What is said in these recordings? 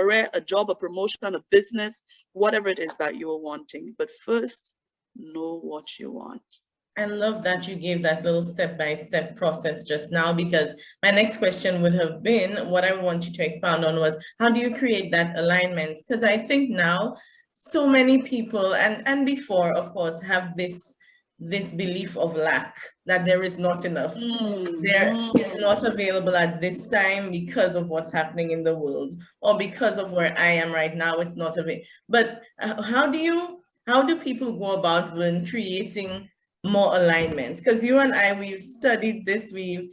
career, a job, a promotion, a business, whatever it is that you're wanting. But first, know what you want. I love that you gave that little step-by-step process just now, because my next question would have been, what I want you to expound on was, how do you create that alignment? Because I think now so many people, and before, of course, have this belief of lack, that there is not enough. There is not available at this time because of what's happening in the world, or because of where I am right now, it's not available. But how do people go about when creating more alignment? Because you and I, we've studied this, we've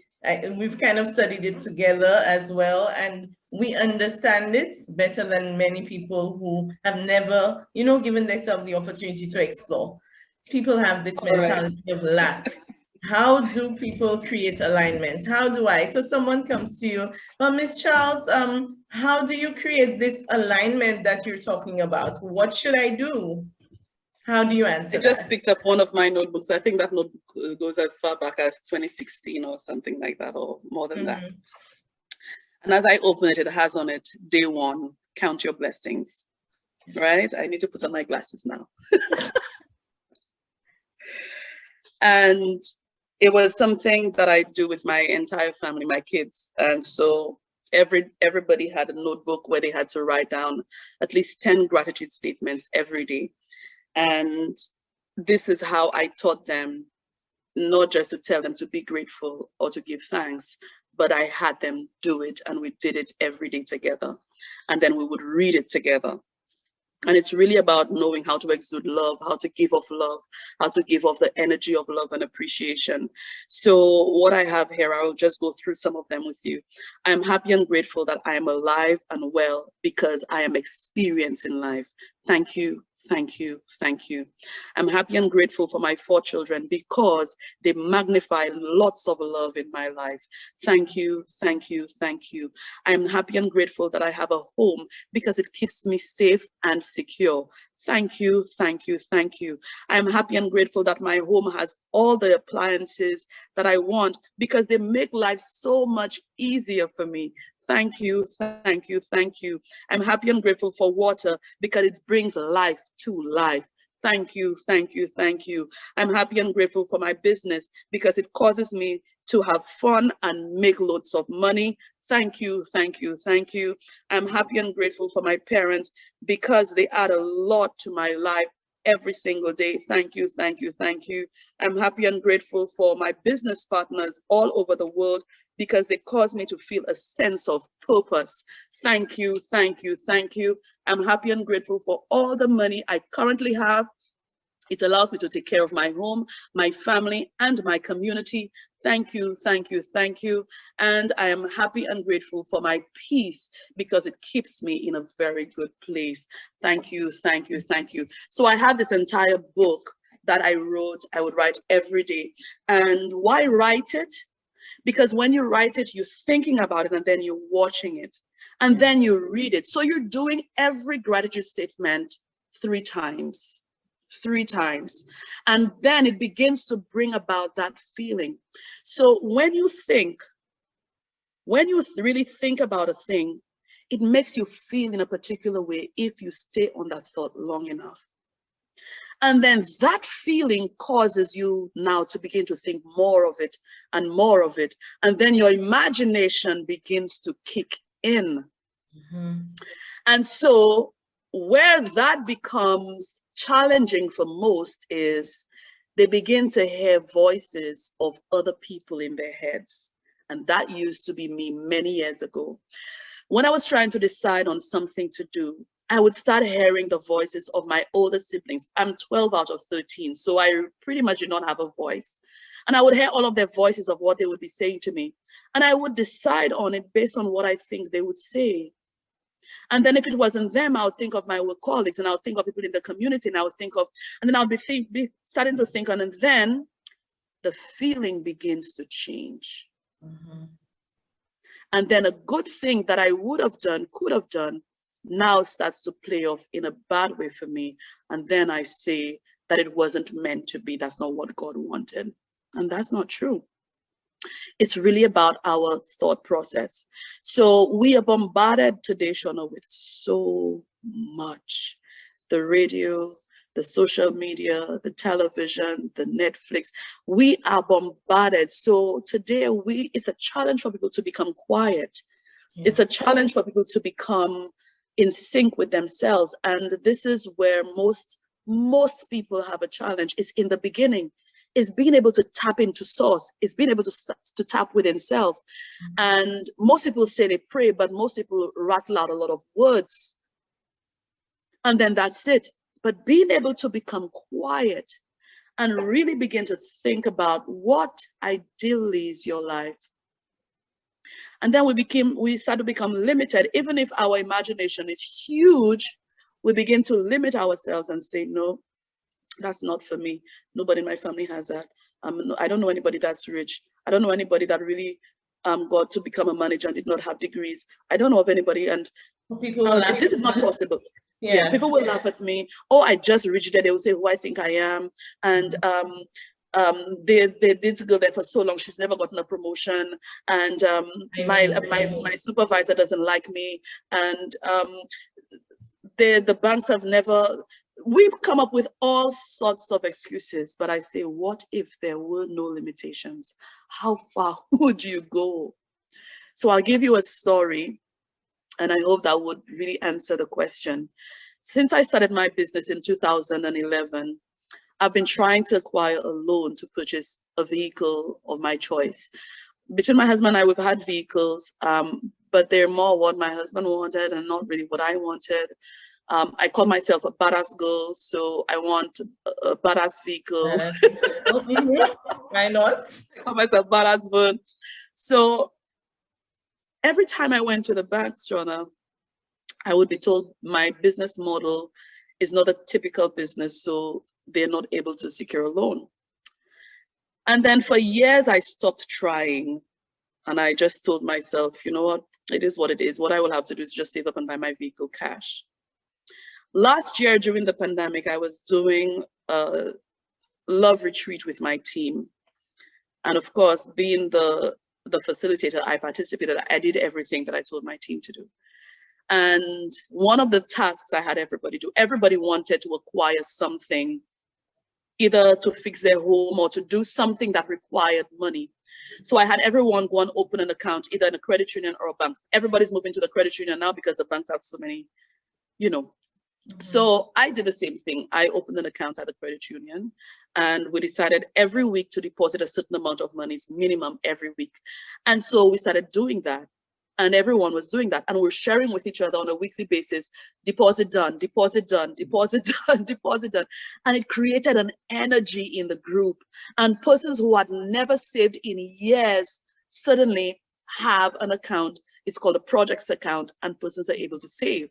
kind of studied it together as well, and we understand it better than many people who have never, given themselves the opportunity to explore. People have this mentality of lack. How do people create alignment? How do I? So someone comes to you, well, Ms. Charles, how do you create this alignment that you're talking about? What should I do? How do you answer I just picked up one of my notebooks. I think that notebook goes as far back as 2016 or something like that, or more than that. And as I open it, it has on it, day one, count your blessings, right? I need to put on my glasses now. And it was something that I do with my entire family, my kids. And so everybody had a notebook where they had to write down at least 10 gratitude statements every day. And this is how I taught them, not just to tell them to be grateful or to give thanks, but I had them do it, and we did it every day together. And then we would read it together. And it's really about knowing how to exude love, how to give off love, how to give off the energy of love and appreciation. So what I have here, I will just go through some of them with you. I'm happy and grateful that I am alive and well because I am experiencing life. Thank you, thank you, thank you. I'm happy and grateful for my 4 children because they magnify lots of love in my life. Thank you, thank you, thank you. I'm happy and grateful that I have a home because it keeps me safe and secure. Thank you, thank you, thank you. I'm happy and grateful that my home has all the appliances that I want because they make life so much easier for me. Thank you, thank you, thank you. I'm happy and grateful for water because it brings life to life. Thank you, thank you, thank you. I'm happy and grateful for my business because it causes me to have fun and make loads of money. Thank you, thank you, thank you. I'm happy and grateful for my parents because they add a lot to my life every single day. Thank you, thank you, thank you. I'm happy and grateful for my business partners all over the world because they cause me to feel a sense of purpose. Thank you, thank you, thank you. I'm happy and grateful for all the money I currently have. It allows me to take care of my home, my family, and my community. Thank you, thank you, thank you. And I am happy and grateful for my peace because it keeps me in a very good place. Thank you, thank you, thank you. So I have this entire book that I wrote, I would write every day. And why write it? Because when you write it, you're thinking about it and then you're watching it and then you read it. So you're doing every gratitude statement 3 times. 3 times, and then it begins to bring about that feeling. So when you really think about a thing, it makes you feel in a particular way if you stay on that thought long enough. And then that feeling causes you now to begin to think more of it and more of it. And then your imagination begins to kick in. And so where that becomes challenging for most is they begin to hear voices of other people in their heads. And that used to be me many years ago. When I was trying to decide on something to do, I would start hearing the voices of my older siblings. I'm 12 out of 13, so I pretty much did not have a voice. And I would hear all of their voices of what they would be saying to me. And I would decide on it based on what I think they would say. And then if it wasn't them, I would think of my work colleagues, and I would think of people in the community, and I would think of, and then I'll be starting to think on, and then the feeling begins to change. And then a good thing that I would have done, could have done, now starts to play off in a bad way for me. And then I say that it wasn't meant to be. That's not what God wanted. And that's not true. It's really about our thought process. So we are bombarded today, Shona, with so much. The radio, the social media, the television, the Netflix. We are bombarded. So today it's a challenge for people to become quiet. It's a challenge for people to become in sync with themselves. And this is where most people have a challenge. It's in the beginning. Is being able to tap into source, is being able to tap within self. And most people say they pray, but most people rattle out a lot of words. And then that's it. But being able to become quiet and really begin to think about what ideally is your life. And then we start to become limited. Even if our imagination is huge, we begin to limit ourselves and say, no, that's not for me. Nobody in my family has that. I don't know anybody that's rich. I don't know anybody that really got to become a manager and did not have degrees. I don't know of anybody, and this is not possible. Yeah, people will laugh at me. Oh, I just reached there. They will say who I think I am, and they did go there for so long. She's never gotten a promotion, and my supervisor doesn't like me, and the banks have never. We've come up with all sorts of excuses, but I say, what if there were no limitations? How far would you go? So I'll give you a story, and I hope that would really answer the question. Since I started my business in 2011, I've been trying to acquire a loan to purchase a vehicle of my choice. Between my husband and I, we've had vehicles, but they're more what my husband wanted and not really what I wanted. I call myself a badass girl, so I want a badass vehicle. Why not? I call myself badass girl. So every time I went to the bank, Shona, I would be told my business model is not a typical business, so they're not able to secure a loan. And then for years, I stopped trying. And I just told myself, you know what, it is what it is. What I will have to do is just save up and buy my vehicle cash. Last year during the pandemic, I was doing a love retreat with my team. And of course, being the facilitator, I participated. I did everything that I told my team to do. And one of the tasks I had everybody do, everybody wanted to acquire something, either to fix their home or to do something that required money. So I had everyone go and open an account, either in a credit union or a bank. Everybody's moving to the credit union now because the banks have so many, you know. So I did the same thing. I opened an account at the credit union, and we decided every week to deposit a certain amount of money, minimum every week. And so we started doing that, and everyone was doing that. And we're sharing with each other on a weekly basis, deposit done, deposit done, deposit done, deposit done. And it created an energy in the group. And persons who had never saved in years suddenly have an account. It's called a projects account, and persons are able to save.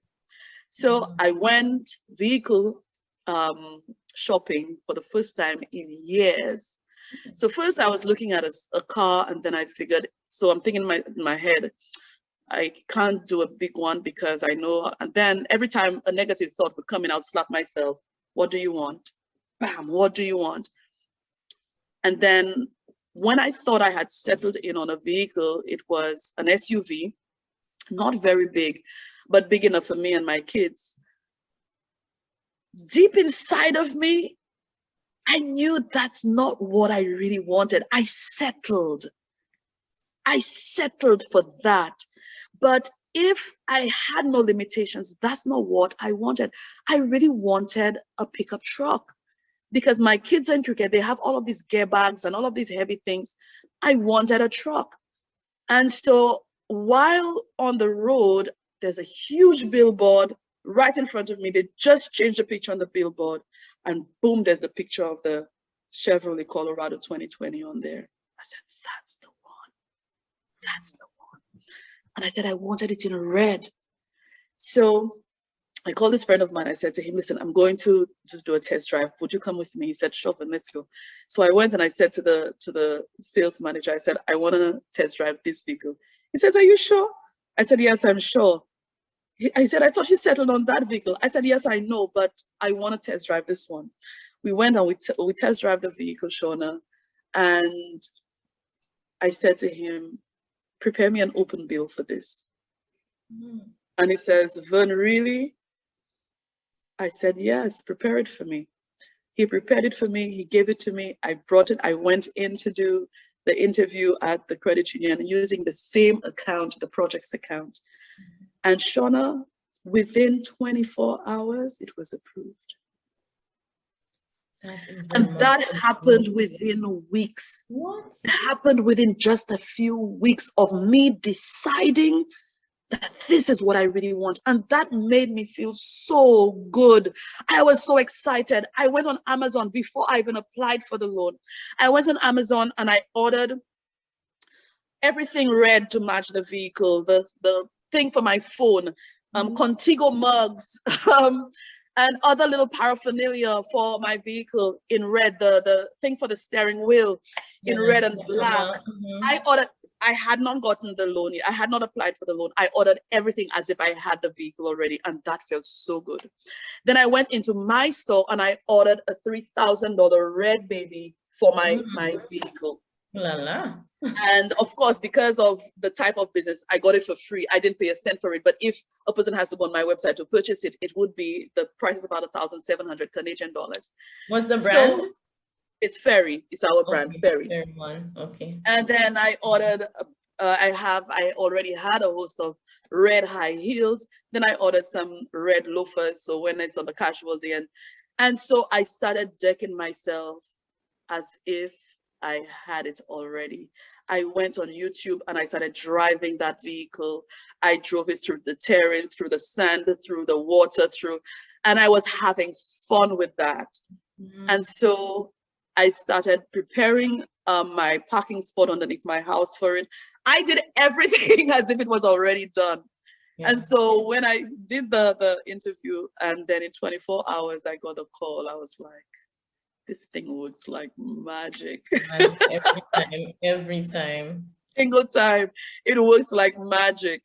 So I went vehicle shopping for the first time in years. So first I was looking at a car, and then I figured, so I'm thinking in my head, I can't do a big one because I know, and then every time a negative thought would come in, I'd slap myself. What do you want? Bam, what do you want? And then when I thought I had settled in on a vehicle, it was an SUV, not very big, but big enough for me and my kids. Deep inside of me, I knew that's not what I really wanted. I settled for that. But if I had no limitations, that's not what I wanted. I really wanted a pickup truck because my kids are in cricket. They have all of these gear bags and all of these heavy things. I wanted a truck. And so while on the road, there's a huge billboard right in front of me. They just changed the picture on the billboard, and boom, there's a picture of the Chevrolet Colorado 2020 on there. I said, that's the one. That's the one. And I said, I wanted it in red. So I called this friend of mine. I said to him, listen, I'm going to do a test drive. Would you come with me? He said, sure, and let's go. So I went and I said to the sales manager, I said, I want to test drive this vehicle. He says, are you sure? I said, yes, I'm sure. I said, I thought you settled on that vehicle. I said, yes, I know, but I want to test drive this one. We went and we test drive the vehicle, Shona, and I said to him, prepare me an open bill for this. And he says, Vern, really? I said, yes, prepare it for me. He prepared it for me. He gave it to me. I brought it. I went in to do the interview at the credit union using the same account, the project's account. And Shauna, within 24 hours, it was approved. And that happened within weeks. What? It happened within just a few weeks of me deciding that this is what I really want. And that made me feel so good. I was so excited. I went on Amazon before I even applied for the loan. I went on Amazon and I ordered everything red to match the vehicle, the thing for my phone, Contigo mugs, and other little paraphernalia for my vehicle in red, the thing for the steering wheel in red and black. I had not gotten the loan yet. I had not applied for the loan. I ordered everything as if I had the vehicle already, and that felt so good. Then I went into my store and I ordered a $3,000 red baby for my vehicle. La la. And of course, because of the type of business, I got it for free. I didn't pay a cent for it. But if a person has to go on my website to purchase it, it would be, the price is about 1,700 Canadian dollars. What's the brand? So it's Ferry. It's our brand, Ferry. Ferry one. Okay. And then I ordered, I already had a host of red high heels. Then I ordered some red loafers. So when it's on the casual day. And so I started decking myself as if I had it already. I went on YouTube and I started driving that vehicle. I drove it through the terrain, through the sand, through the water, and I was having fun with that. And so I started preparing my parking spot underneath my house for it. I did everything as if it was already done. Yeah. And so when I did the interview, and then in 24 hours, I got a call, I was like, this thing works like magic. Every time. Single time, it works like magic.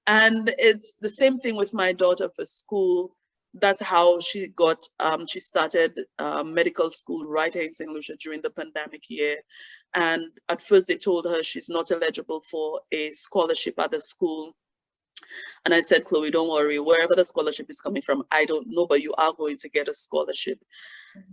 And it's the same thing with my daughter for school. That's how she got, she started medical school right here in St. Lucia during the pandemic year. And at first they told her she's not eligible for a scholarship at the school. And I said, Chloe, don't worry, wherever the scholarship is coming from, I don't know, but you are going to get a scholarship.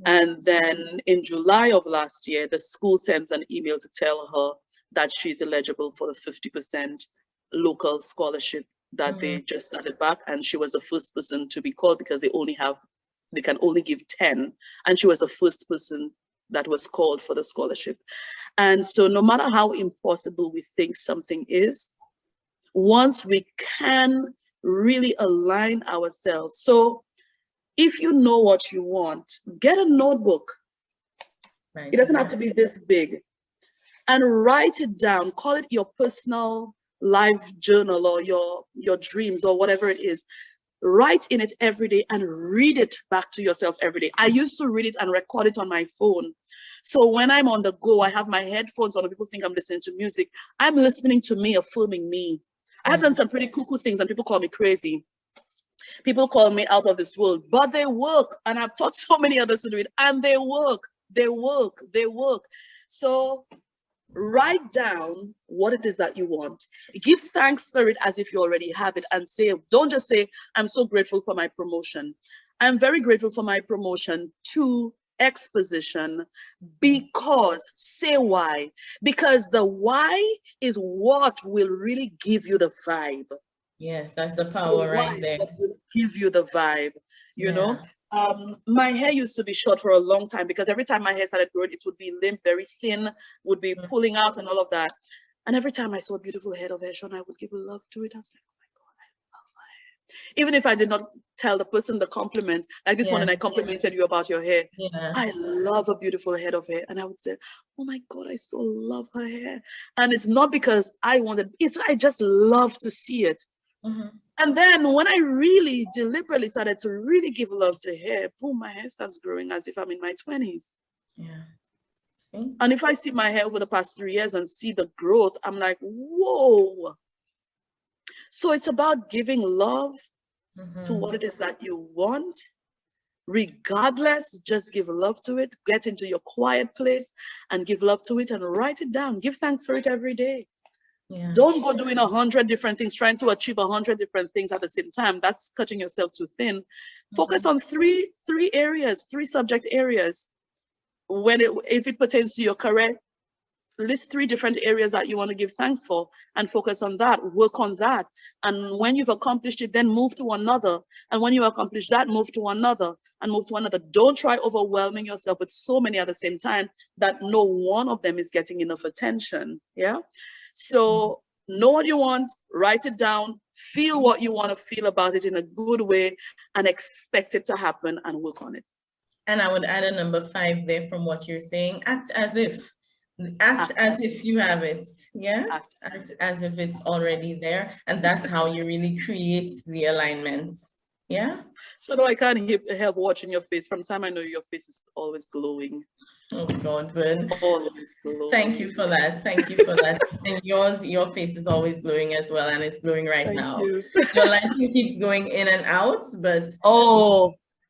And then in July of last year, the school sends an email to tell her that she's eligible for the 50% local scholarship that they just started back. And she was the first person to be called because they can only give 10. And she was the first person that was called for the scholarship. And so no matter how impossible we think something is, once we can really align ourselves. So if you know what you want, get a notebook. Right. It doesn't have to be this big. And write it down. Call it your personal life journal or your dreams or whatever it is. Write in it every day and read it back to yourself every day. I used to read it and record it on my phone. So when I'm on the go, I have my headphones on and people think I'm listening to music. I'm listening to me, affirming me. I have done some pretty cuckoo things and people call me crazy. People call me out of this world, but they work. And I've taught so many others to do it and they work, they work, they work. So write down what it is that you want. Give thanks for it as if you already have it and say, don't just say, I'm so grateful for my promotion. I'm very grateful for my promotion to X position because, say why. Because the why is what will really give you the vibe. Yes, that's the power right there. What will give you the vibe, you know? My hair used to be short for a long time because every time my hair started growing, it would be limp, very thin, would be pulling out and all of that. And every time I saw a beautiful head of hair, Sean, I would give love to it. I was like, oh my God, I love her hair. Even if I did not tell the person the compliment, like this morning I complimented you about your hair. I love a beautiful head of hair. And I would say, oh my God, I so love her hair. And it's not because I wanted, I just love to see it. And then when I really deliberately started to really give love to hair, boom, my hair starts growing as if I'm in my 20s. Yeah. See? And if I see my hair over the past 3 years and see the growth, I'm like, whoa. So it's about giving love to what it is that you want Regardless, just give love to it. Get into your quiet place and give love to it and write it down. Give thanks for it every day. Yeah. Don't go doing 100 different things, trying to achieve 100 different things at the same time. That's cutting yourself too thin. Focus on three areas, 3 subject areas. If it pertains to your career, list 3 different areas that you want to give thanks for and focus on that, work on that. And when you've accomplished it, then move to another. And when you accomplish that, move to another and move to another. Don't try overwhelming yourself with so many at the same time that no one of them is getting enough attention. Yeah. So know what you want, write it down, feel what you want to feel about it in a good way, and expect it to happen and work on it. And I would add a number 5 there from what you're saying. Act as if. Act as if you have it. Yeah. As if it's already there. And that's how you really create the alignments. Yeah. So no, I can't help watching your face. From time I know your face is always glowing. Oh God, Vern. Always glowing. Thank you for that. Thank you for that. And your face is always glowing as well, and it's glowing right now. You. Your lighting keeps going in and out, but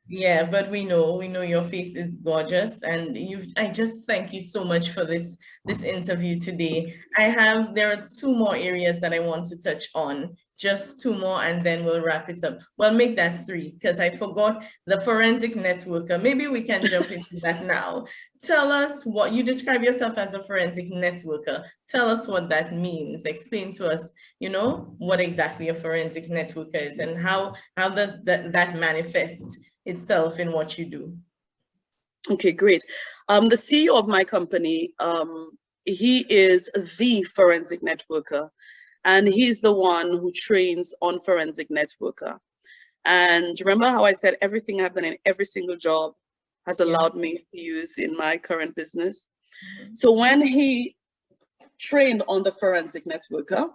yeah, but we know your face is gorgeous, and I just thank you so much for this interview today. There are 2 more areas that I want to touch on. Just 2 more, and then we'll wrap it up. Well, make that 3, because I forgot the forensic networker. Maybe we can jump into that now. Tell us what you describe yourself as, a forensic networker. Tell us what that means. Explain to us, what exactly a forensic networker is, and how does that manifest itself in what you do. Okay, great. The CEO of my company, he is the forensic networker. And he's the one who trains on forensic networker. And remember how I said everything I've done in every single job has allowed me to use in my current business. So when he trained on the forensic networker.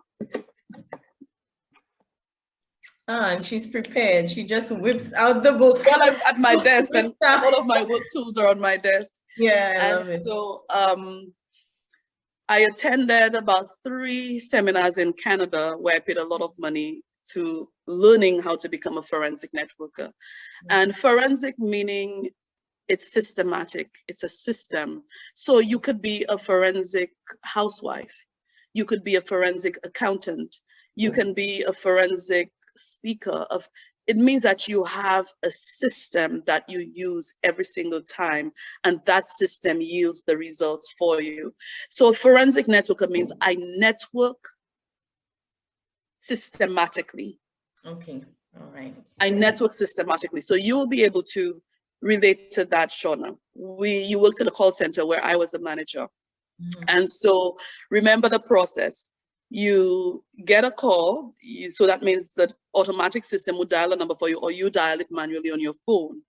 And she's prepared. She just whips out the book. Well, I'm at my desk and all of my work tools are on my desk. Yeah, I love it. So I attended about 3 seminars in Canada where I paid a lot of money to learning how to become a forensic networker. And forensic meaning it's systematic, it's a system. So you could be a forensic housewife, you could be a forensic accountant, you can be a forensic speaker. It means that you have a system that you use every single time, and that system yields the results for you. So a forensic networker means I network systematically. Okay, all right. I network systematically. So you will be able to relate to that, Shauna. You worked in a call center where I was a manager. And so remember the process. You get a call, so that means that automatic system will dial a number for you, or you dial it manually on your phone.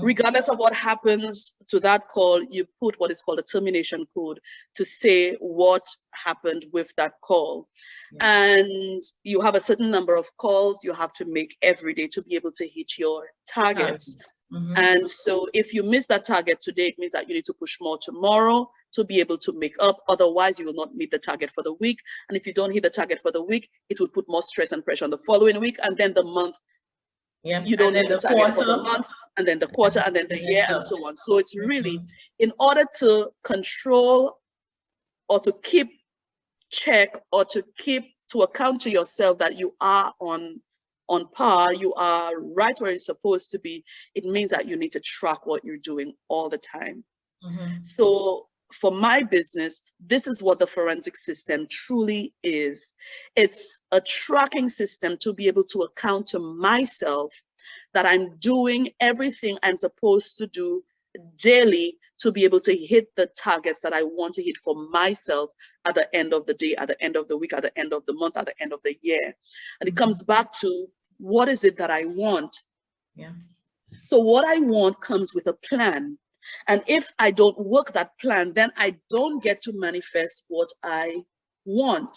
Regardless of what happens to that call, you put what is called a termination code to say what happened with that call. And you have a certain number of calls you have to make every day to be able to hit your targets. And so if you miss that target today, it means that you need to push more tomorrow to be able to make up. Otherwise, you will not meet the target for the week. And if you don't hit the target for the week, it will put more stress and pressure on the following week. And then the month, you don't hit the target for the month, and then the quarter, and then the year, and so on. So it's really, in order to control or to keep check or to account to yourself that you are on par, you are right where you're supposed to be, it means that you need to track what you're doing all the time. So for my business, this is what the forensic system truly is. It's a tracking system to be able to account to myself that I'm doing everything I'm supposed to do daily to be able to hit the targets that I want to hit for myself at the end of the day, at the end of the week, at the end of the month, at the end of the year. And it comes back to, what is it that I want? So what I want comes with a plan. And if I don't work that plan, then I don't get to manifest what I want.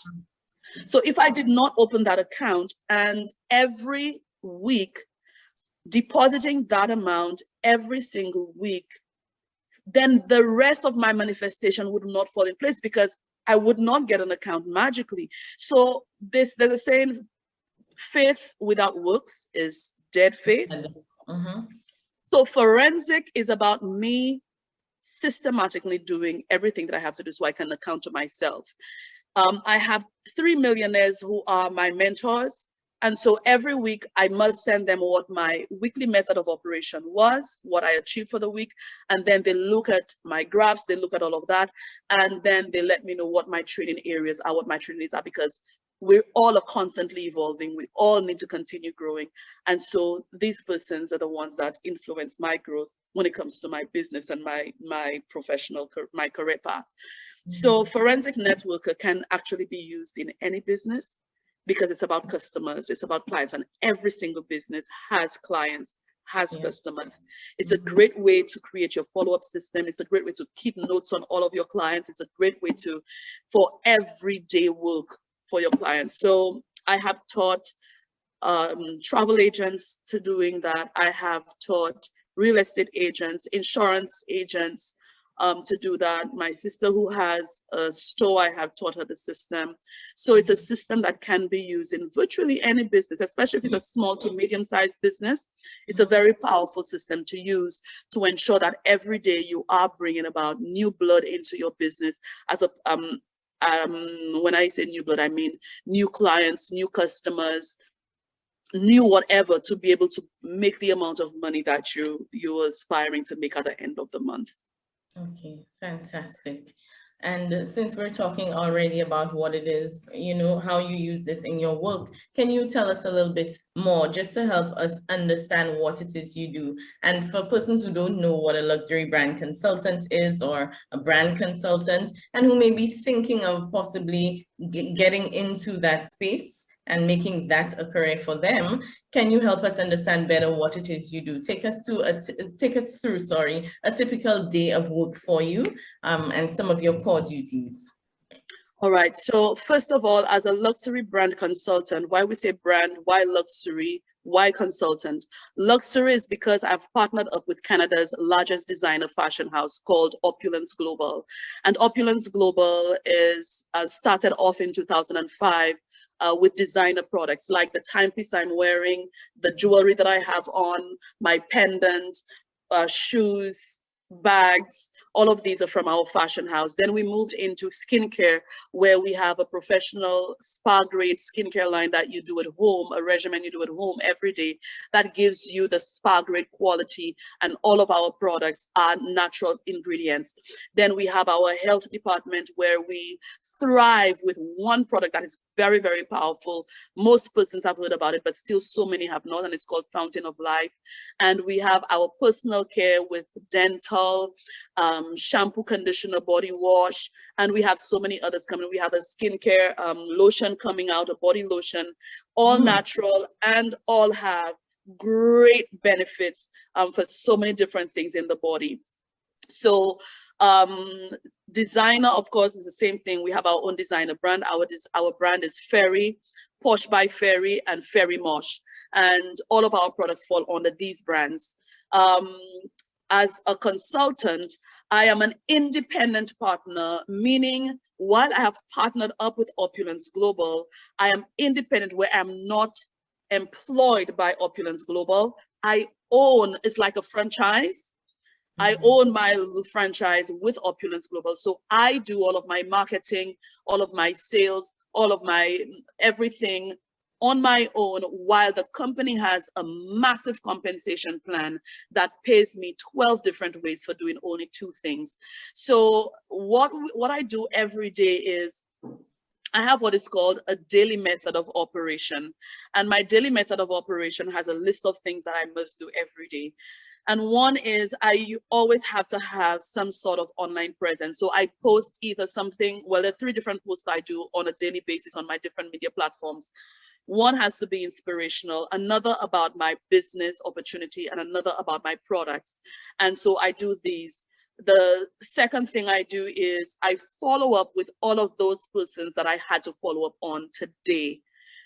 So if I did not open that account and every week depositing that amount every single week, then the rest of my manifestation would not fall in place, because I would not get an account magically. So there's a saying, faith without works is dead faith. So forensic is about me systematically doing everything that I have to do so I can account to myself. I have 3 millionaires who are my mentors. And so every week I must send them what my weekly method of operation was, what I achieved for the week. And then they look at my graphs, they look at all of that. And then they let me know what my trading areas are, what my trading needs are, because we all are constantly evolving. We all need to continue growing. And so these persons are the ones that influence my growth when it comes to my business and my professional, my career path. So forensic networker can actually be used in any business because it's about customers, it's about clients, and every single business has clients, has customers. It's a great way to create your follow-up system. It's a great way to keep notes on all of your clients. It's a great way for everyday work for your clients. So I have taught travel agents to doing that. I have taught real estate agents, insurance agents, to do that. My sister who has a store, I have taught her the system. So it's a system that can be used in virtually any business, especially if it's a small to medium-sized business. It's a very powerful system to use to ensure that every day you are bringing about new blood into your business. When I say new blood, I mean new clients, new customers, new whatever, to be able to make the amount of money that you're aspiring to make at the end of the month. Okay, fantastic. And since we're talking already about what it is, you know, how you use this in your work, can you tell us a little bit more just to help us understand what it is you do? And for persons who don't know what a luxury brand consultant is, or a brand consultant, and who may be thinking of possibly getting into that space and making that a career for them, can you help us understand better what it is you do? Take us through a typical day of work for you, and some of your core duties. All right. So first of all, as a luxury brand consultant, why we say brand, why luxury, why consultant? Luxury is because I've partnered up with Canada's largest designer fashion house called Opulence Global. And Opulence Global is started off in 2005 with designer products like the timepiece I'm wearing, the jewelry that I have on, my pendant, shoes, bags, all of these are from our fashion house. Then we moved into skincare, where we have a professional spa grade skincare line that you do at home, a regimen you do at home every day that gives you the spa grade quality, and all of our products are natural ingredients. Then we have our health department, where we thrive with one product that is very, very powerful. Most persons have heard about it, but still so many have not, and it's called Fountain of Life. And we have our personal care with dental, shampoo, conditioner, body wash, and we have so many others coming. We have a skincare lotion coming out, a body lotion, all natural, and all have great benefits for so many different things in the body. So designer, of course, is the same thing. We have our own designer brand. Our brand is Fairy, Posh by Fairy, and Fairy Mosh, and all of our products fall under these brands. As a consultant, I am an independent partner, meaning while I have partnered up with Opulence Global, I am independent, where I'm not employed by Opulence Global. I own, it's like a franchise. I own my little franchise with Opulence Global. So I do all of my marketing, all of my sales, all of my everything on my own, while the company has a massive compensation plan that pays me 12 different ways for doing only 2 things. So what I do every day is I have what is called a daily method of operation. And my daily method of operation has a list of things that I must do every day. And one is I always have to have some sort of online presence. So I post either something, well, there are 3 different posts I do on a daily basis on my different media platforms. One has to be inspirational, another about my business opportunity, and another about my products. And so I do these. The second thing I do is I follow up with all of those persons that I had to follow up on today.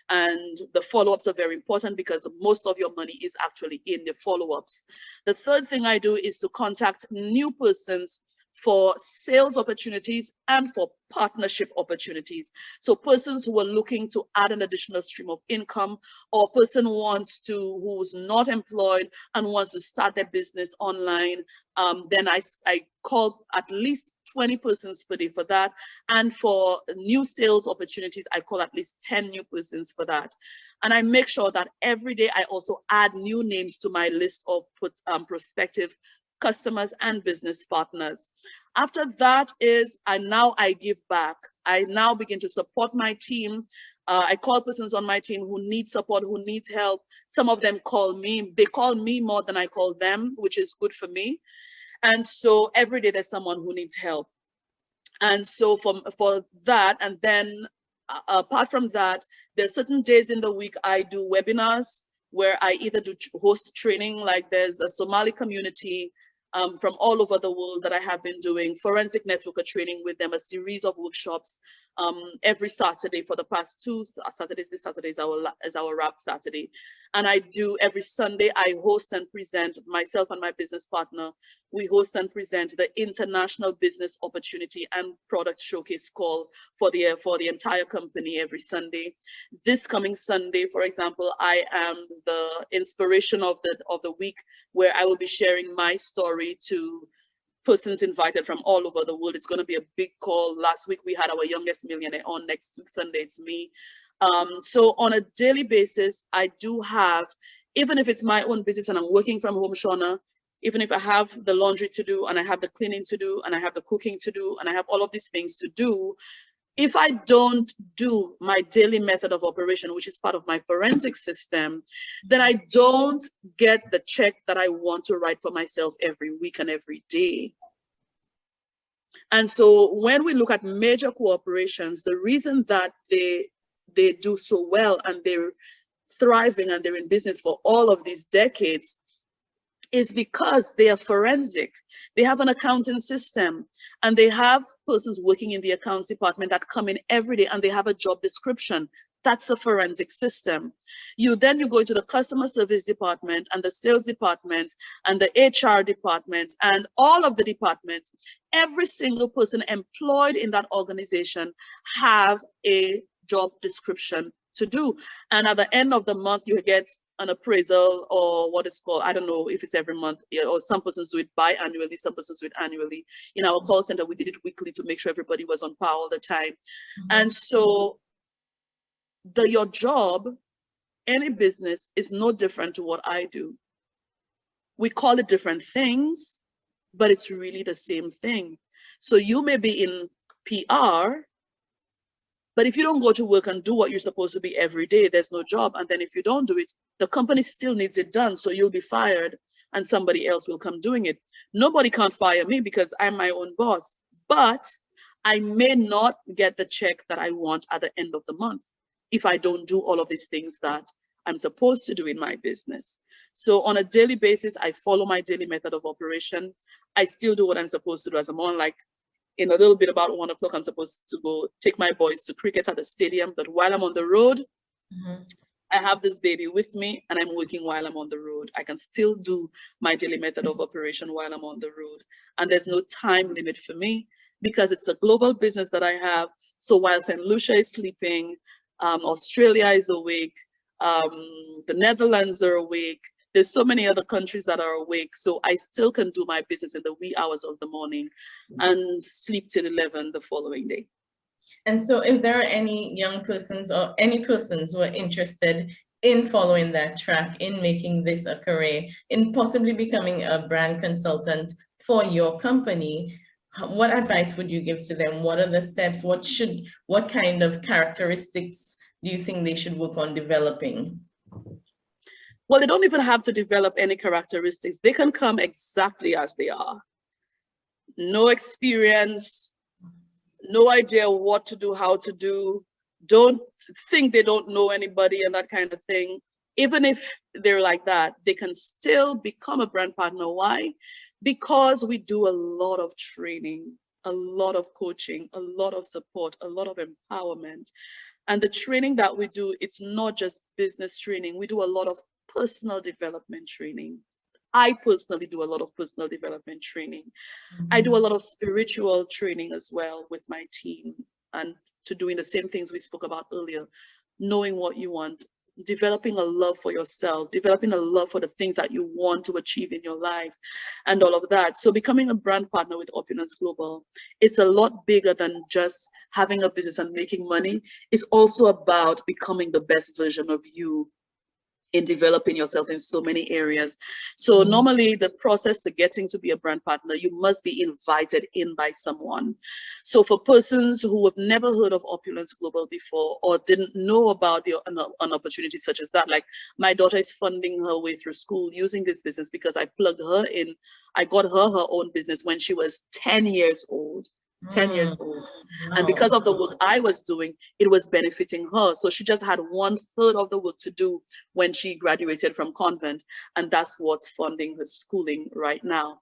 And the follow-ups are very important because most of your money is actually in the follow-ups. The third thing I do is to contact new persons for sales opportunities and for partnership opportunities. So persons who are looking to add an additional stream of income, or a person who's not employed and wants to start their business online, then I call at least 20 persons per day for that. And for new sales opportunities, I call at least 10 new persons for that. And I make sure that every day I also add new names to my list of prospective customers and business partners. After that is, I give back. I now begin to support my team. I call persons on my team who need support, who needs help. Some of them call me. They call me more than I call them, which is good for me. And so every day there's someone who needs help. And so for that, and then apart from that, there's certain days in the week I do webinars where I either do host training, like there's a Somali community from all over the world that I have been doing forensic networker training with them, a series of workshops every Saturday for the past 2 Saturdays. This Saturday is our wrap Saturday. And I do every Sunday, I host and present, myself and my business partner, we host and present the International Business Opportunity and Product Showcase call for the entire company every Sunday. This coming Sunday, for example, I am the inspiration of the week, where I will be sharing my story to persons invited from all over the world. It's going to be a big call. Last week we had our youngest millionaire on. Next Sunday it's me. So on a daily basis, I do have, even if it's my own business and I'm working from home, Shauna, even if I have the laundry to do and I have the cleaning to do and I have the cooking to do and I have all of these things to do, if I don't do my daily method of operation, which is part of my forensic system, then I don't get the check that I want to write for myself every week and every day. And so when we look at major corporations, the reason that they do so well and they're thriving and they're in business for all of these decades is because they are forensic. They have an accounting system and they have persons working in the accounts department that come in every day and they have a job description. That's a forensic system. Then you go into the customer service department and the sales department and the HR department and all of the departments. Every single person employed in that organization have a job description to do. And at the end of the month, you get an appraisal, or what is called, I don't know if it's every month, or some persons do it biannually, some persons do it annually. In our call center, we did it weekly to make sure everybody was on par all the time. And so your job, any business, is no different to what I do. We call it different things, but it's really the same thing. So you may be in PR, but if you don't go to work and do what you're supposed to be every day, there's no job. And then if you don't do it, the company still needs it done. So you'll be fired and somebody else will come doing it. Nobody can't fire me because I'm my own boss, but I may not get the check that I want at the end of the month if I don't do all of these things that I'm supposed to do in my business. So on a daily basis, I follow my daily method of operation. I still do what I'm supposed to do. As I'm on, like, in a little bit about 1 o'clock, I'm supposed to go take my boys to cricket at the stadium. But while I'm on the road, I have this baby with me and I'm working while I'm on the road. I can still do my daily method of operation while I'm on the road. And there's no time limit for me because it's a global business that I have. So while St. Lucia is sleeping, Australia is awake, the Netherlands are awake, there's so many other countries that are awake. So I still can do my business in the wee hours of the morning and sleep till 11 the following day. And so if there are any young persons or any persons who are interested in following that track, in making this a career, in possibly becoming a brand consultant for your company, what advice would you give to them? What are the steps? What kind of characteristics do you think they should work on developing? Well, they don't even have to develop any characteristics. They can come exactly as they are. No experience, no idea what to do, how to do. Don't think they don't know anybody and that kind of thing. Even if they're like that, they can still become a brand partner. Why? Because we do a lot of training, a lot of coaching, a lot of support, a lot of empowerment. And the training that we do, it's not just business training. We do a lot of personal development training. I personally do a lot of personal development training. I do a lot of spiritual training as well with my team, and to doing the same things we spoke about earlier, knowing what you want, developing a love for yourself, developing a love for the things that you want to achieve in your life, and all of that. So becoming a brand partner with Opulence Global, it's a lot bigger than just having a business and making money. It's also about becoming the best version of you in developing yourself in so many areas. So normally the process to getting to be a brand partner, you must be invited in by someone. So for persons who have never heard of Opulence Global before or didn't know about an opportunity such as that, like my daughter is funding her way through school using this business because I plugged her in. I got her own business when she was 10 years old. 10 years old. And because of the work I was doing, it was benefiting her. So she just had 1/3 of the work to do when she graduated from convent. And that's what's funding her schooling right now.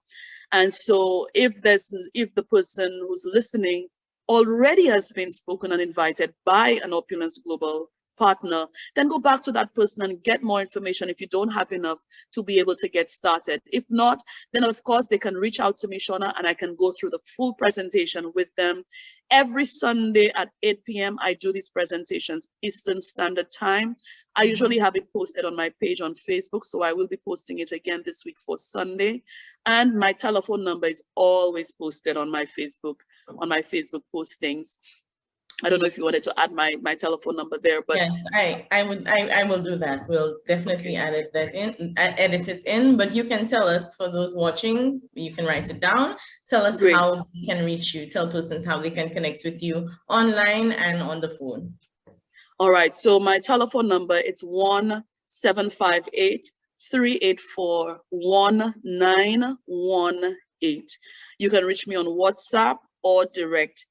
And so if the person who's listening already has been spoken and invited by an Opulence Global partner, then go back to that person and get more information if you don't have enough to be able to get started. If not, then of course they can reach out to me, Shauna, and I can go through the full presentation with them. Every Sunday at 8 p.m. I do these presentations Eastern Standard Time. I usually have it posted on my page on Facebook, so I will be posting it again this week for Sunday. And my telephone number is always posted on my Facebook postings. I don't know if you wanted to add my telephone number there, but yes, I will do that. We'll definitely edit it in, but you can tell us, for those watching, you can write it down. Tell us how we can reach you. Tell persons how they can connect with you online and on the phone. All right, so my telephone number, it's 1-758-384-1918. You can reach me on WhatsApp or direct,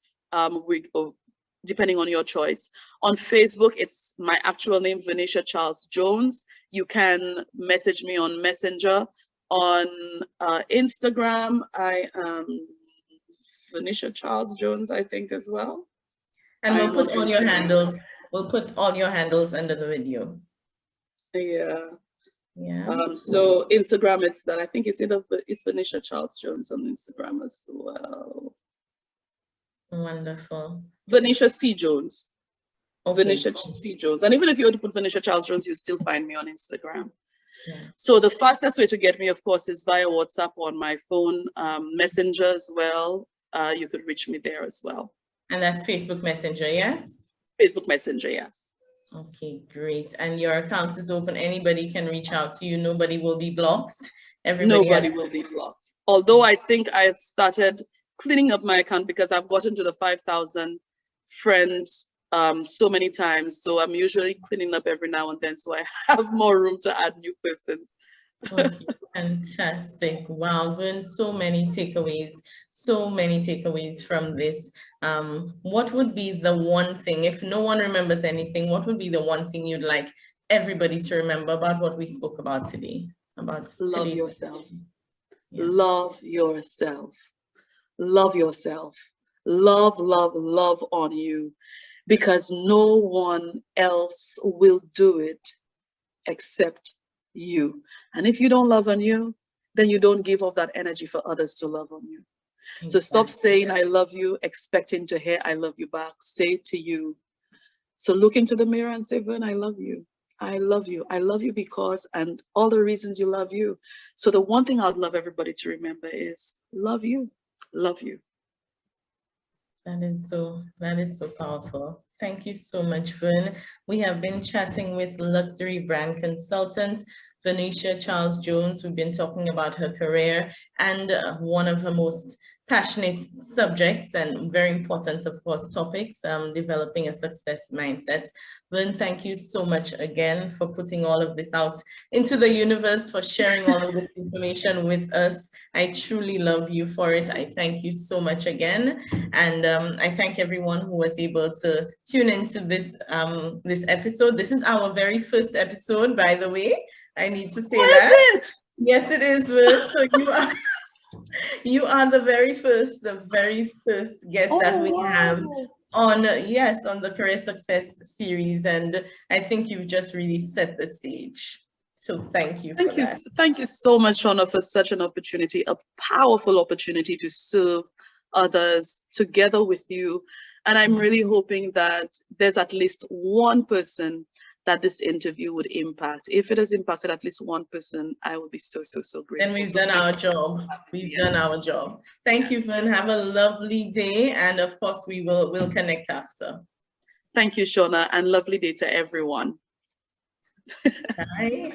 depending on your choice. On Facebook, it's my actual name, Vernisha Charles-Jones. You can message me on Messenger. On Instagram, I am Vernisha Charles-Jones, I think, as well. And we'll put all your handles. We'll put all your handles under the video. Yeah. So Instagram, it's that. I think it's Vernisha Charles-Jones on Instagram as well. Wonderful. Vernisha C. Jones. Okay. Vernisha C. Jones. And even if you were to put Vernisha Charles-Jones, you'll still find me on Instagram. Yeah. So the fastest way to get me, of course, is via WhatsApp on my phone, Messenger as well. You could reach me there as well. And that's Facebook Messenger, yes? Facebook Messenger, yes. Okay, great. And your account is open. Anybody can reach out to you. Nobody will be blocked. Nobody will be blocked. Although I think I've started cleaning up my account because I've gotten to the 5,000 friends so many times. So I'm usually cleaning up every now and then. So I have more room to add new persons. Okay, fantastic. Wow, Vern, so many takeaways from this. What would be the one thing, if no one remembers anything, what would be the one thing you'd like everybody to remember about what we spoke about today? Love yourself. Yeah. Love yourself. Love yourself. Love on you, because no one else will do it except you. And if you don't love on you, then you don't give off that energy for others to love on you. Exactly. So stop saying I love you, expecting to hear I love you back. Say it to you. So look into the mirror and say, Vern, I love you. I love you. I love you because, and all the reasons you love you. So the one thing I'd love everybody to remember is love you. Love you. That is so powerful. Thank you so much, Vern. We have been chatting with luxury brand consultant Vernisha Charles-Jones. We've been talking about her career and one of her most passionate subjects and very important, of course, topics, developing a success mindset. Vern, thank you so much again for putting all of this out into the universe, for sharing all of this information with us. I truly love you for it. I thank you so much again. And I thank everyone who was able to tune into this, this episode. This is our very first episode, by the way. I need to say that. Is it? Yes, it is, Vern. So you are the very first guest that we have on the Career Success series, and I think you've just really set the stage. So thank you for that. Thank you so much, Shauna, for such an opportunity, a powerful opportunity to serve others together with you. And I'm really hoping that there's at least one person that this interview would impact. If it has impacted at least one person, I will be so, so, so grateful. And we've done our job. We've done our job. Thank you, Vern. Have a lovely day. And of course, we'll connect after. Thank you, Shauna, and lovely day to everyone. Bye.